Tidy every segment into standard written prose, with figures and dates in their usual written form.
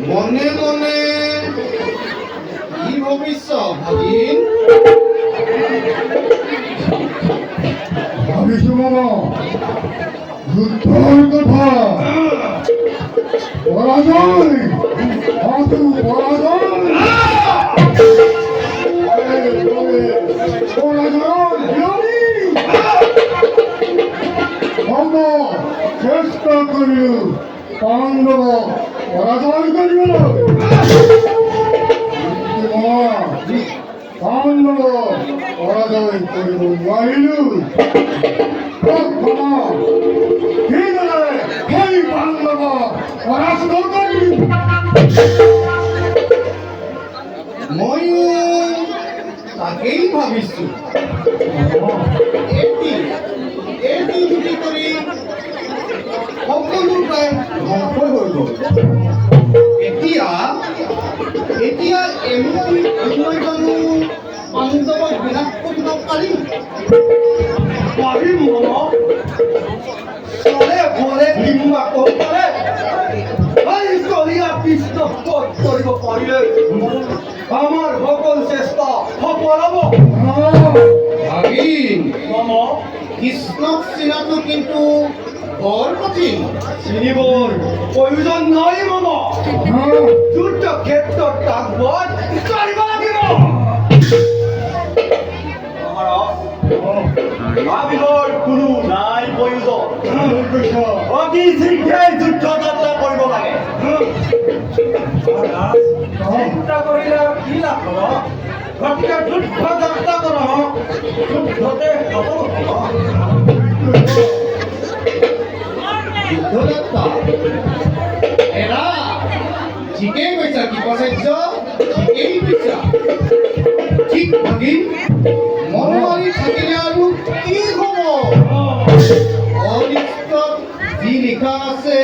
মনে মনে কি ভাবিছ ভাগিন? ভাবিছো মামা যুদ্ধৰ কথা। পৰাজয় আঁতু পৰাজয় চেষ্টা কৰিলো পাণ্ডৱ পৰাজয় কৰিবলৈ। পাণ্ডৱ পৰাজয় কৰিব নোৱাৰিলো। কিদৰে সেই পাণ্ডৱ পৰাস্ত কৰিলো? ময়ো তাকেই ভাবিছো। এটি দুটি কৰি সকলো প্ৰায় ধ্বংস হৈ গ'ল। এতিয়া এমুঠি অন্যই জানো পাণ্ডৱক বিনাশ কৰিব পাৰিম? পাৰিম মন চলে ভৰে দিম আকৌ পাৰে এই কলিয়া কৃষ্ণক কৰিব পাৰিলে আমাৰ সকল চেষ্টা সফল হ'ব। ভাগিন, মামা কৃষ্ণক চিনাটো কিন্তু বৰ কঠিন। চিনিবৰ প্ৰয়োজন নাই মামা। যুদ্ধ ক্ষেত্ৰত আগবঢ় কৰিব লাগিব। ভাবিবৰ কোনো নাই প্ৰয়োজন। অতি শীঘ্ৰে যুদ্ধ যাত্ৰা কৰিব লাগে। চিন্তা কৰিলে কি লাভ হ'ব? গতিকে যুদ্ধ যাত্ৰা কৰ, যুদ্ধতে সফল হ'ব। যুদ্ধযাত্ৰা এৰা ঠিকেই কৈছা কৃপাচাৰ্য, ঠিকেই কৈছা। ঠিক ভাগিন, মন মাৰি থাকিলে আৰু কি হ'ব? অনিষ্টত যি লিখা আছে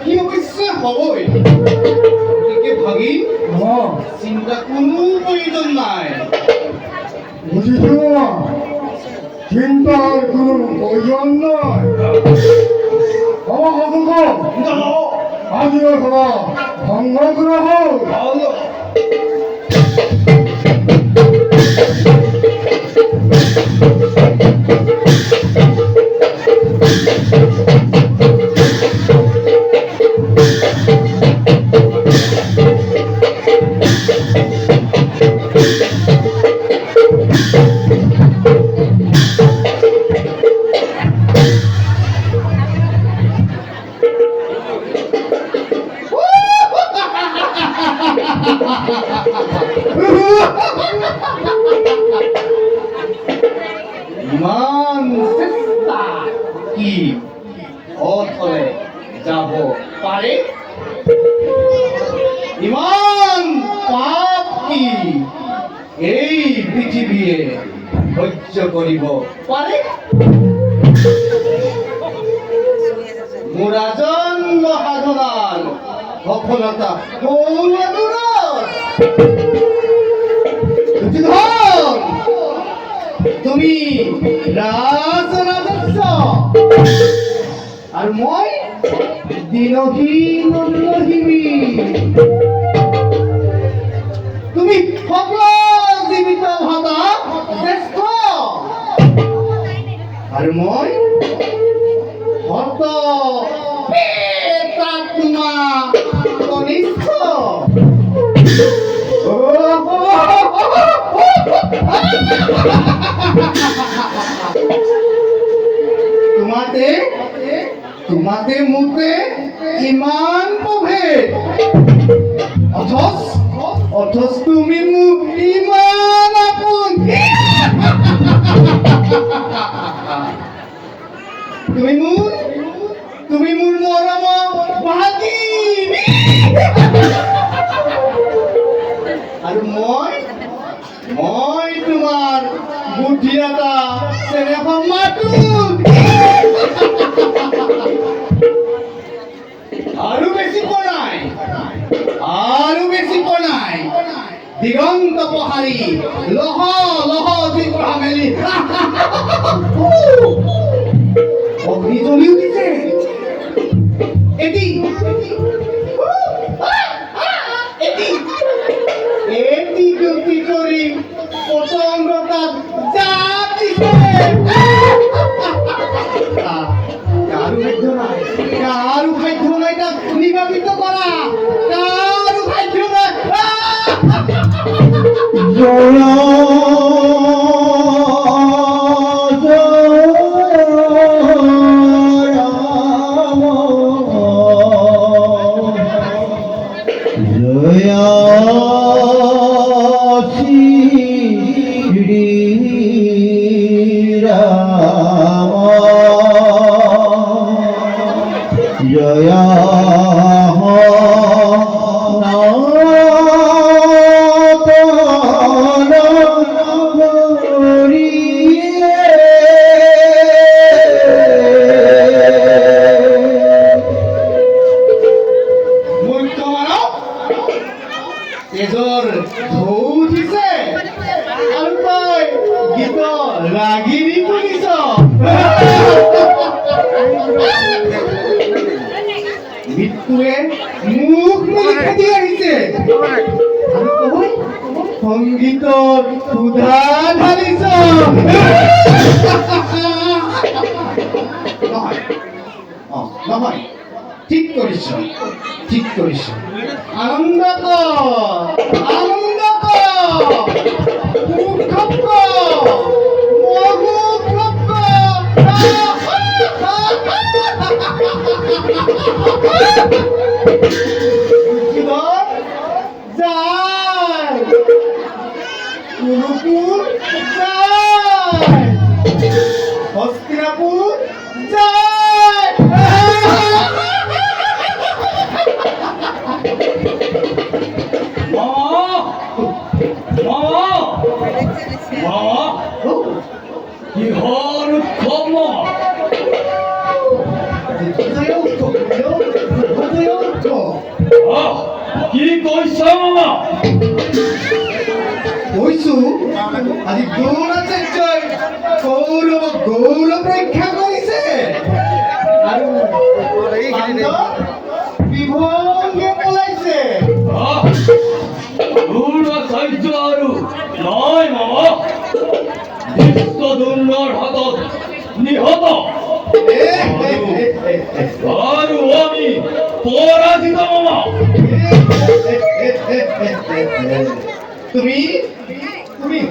সি অৱশ্যে হ'বই। গতিকে ভাগিন, চিন্তা কোনো প্ৰয়োজন নাই। বুজিছো মামা, চিন্তাৰ কোনো প্ৰয়োজন নাই। আজিৰ সভা ভংগ কৰা হ'ল। ইমান চেষ্টা কি অথলে যাব পাৰে? ইমান পাপ কি এই পৃথিৱীয়ে সহ্য কৰিব পাৰে? মোৰ আজন্ম সাধনাৰ সফলতা তুমি ৰাজৰাজস্ব আৰু মই দিনহীন অন্নহীনী। তুমি সকলো জীৱিত ভগা জ্যেষ্ঠ আৰু মই হত প্ৰেতাত্মা কনিষ্ঠ। তোমাতে মোতে ইমান প্ৰভেদ, অথচ তুমি মোক ইমান আপোন। তুমি মোৰ মৰমৰ ভাগিনী আৰু মই তোমাৰ বুদ্ধি এটা চেনেহৰ মাতোন। আৰু বেছি পোৱা নাই দিগন্ত পহাৰী লহ লহ জিভা মেলি অগ্নি জ্বলি উঠিছে। এটি গতি কৰি পতংগ তাত জাপ দিছে। কাৰো সাধ্য নাই তাক নিবাপিত কৰা, কাৰো সাধ্য নাই। এজৰ ঢৌ উঠিছে আৰু তই গীত ৰাগিনী শুনিছ। মৃত্যুৱে মুখ মেলি খেদি আহিছে আৰু তই সংগীতৰ সুধা ঢালিছ। নহয়, ঠিক কৰিছ। আনন্দ কুরুকুর যায়, হস্তিনাপুর যায়। কিহৰ উৎসৱ? কি কৈছ মামা? কৈছো আজি দ্ৰোণাচাৰ্যই কৌৰৱক গৌৰৱ ৰক্ষা কৰিছে আৰু বিভংগে পলাইছে। দ্ৰোণাচাৰ্য আৰু নহয় মামা, বিশ্বদুন্নৰ হাতত নিহত আৰু আমি পৰাজিত মামা। তুমি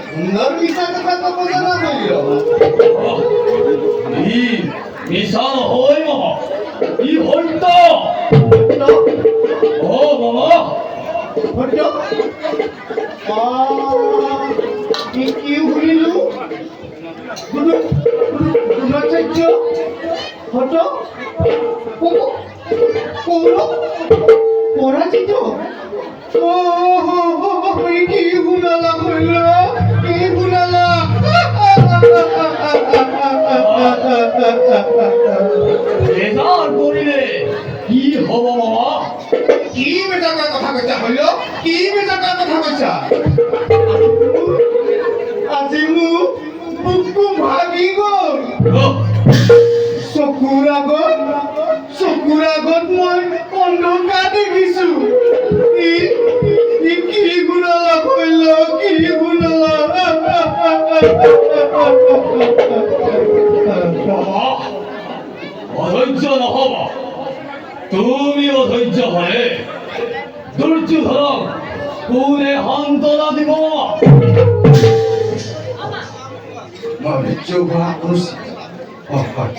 সুন্দৰ মিছা কথা ক'ব জানা হইল। ই মিছা নহয় মামা, ই সত্য। অ মামা, সত্য? কি শুনিলো? দ্ৰোণাচাৰ্য সত্য কৌৰৱ পৰাজিত। কি শুনালা হইল? কি শুনালা? বেজাৰ কৰিলে কি হব মামা? কি বেজাকাৰ কথা কৈছা হইল? কি বেজাকাৰ কথা কৈছা? আজি মোৰ বুকু ভাগি গ'ল। চকুৰ আগত দেখিছো কি গুণালা কইল কি গুণালা অধৈর্য নহব তুমি অধৈর্য হলে দুর্যোধনক কোনে সান্ত্বনা দিব মই ধৈৰ্য হোৱা উচিত হয়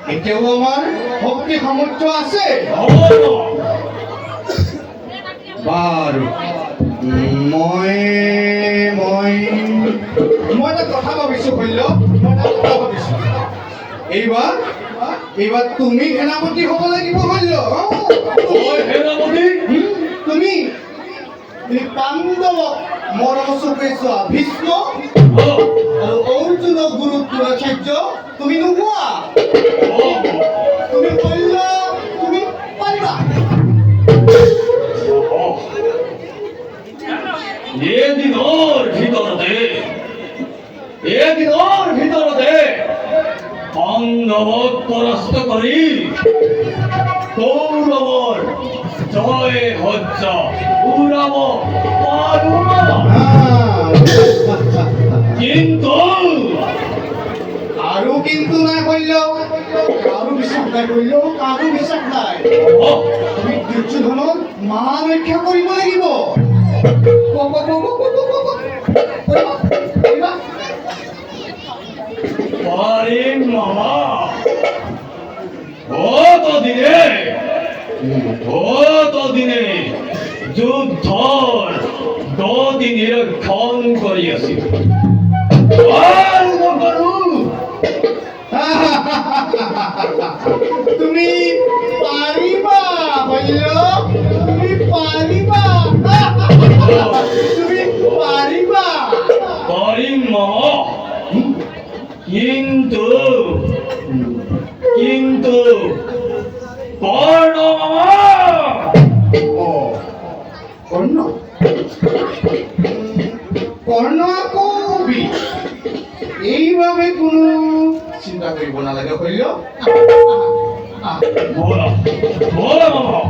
এতিয়াও আমাৰ শক্তি সামৰ্থ্য আছে বাৰু মই এটা কথা ভাবিছো শৈল এইবাৰ তুমি সেনাপতি হ'ব লাগিব শৈল সেনাপতি তুমি পাণ্ডৱক মৰম চকুৰে চোৱা ভীষ্ম আৰু অৰ্জুনক গুৰুত্ব ৰাখিছ তুমি নোপোৱা তুমি শৈল তুমি পাৰিবা এদিনৰ ভিতৰতে পাণ্ডৱক পৰাস্ত কৰি কৌৰৱৰ জয় সহ্য উৰাব পাৰো কিন্তু আৰু কিন্তু নাই শৈল কাৰো বিশ্বাস নাই শৈল কাৰো বিশ্বাস নাই তুমি দুৰ্যোধনক মা ৰক্ষা কৰিব লাগিব পাৰিম মামা দিনে যুদ্ধৰ গতি নিৰীক্ষণ কৰি আছিল তুমি পাৰিবা শৈল তুমি পাৰিবা তুমি পাৰিবা পাৰিম মামা কিন্তু কৰ্ণ মামা কৰ্ণ আকৌ এইভাবে কোনো চিন্তা কৰিব নালাগে শৈল বলা মামা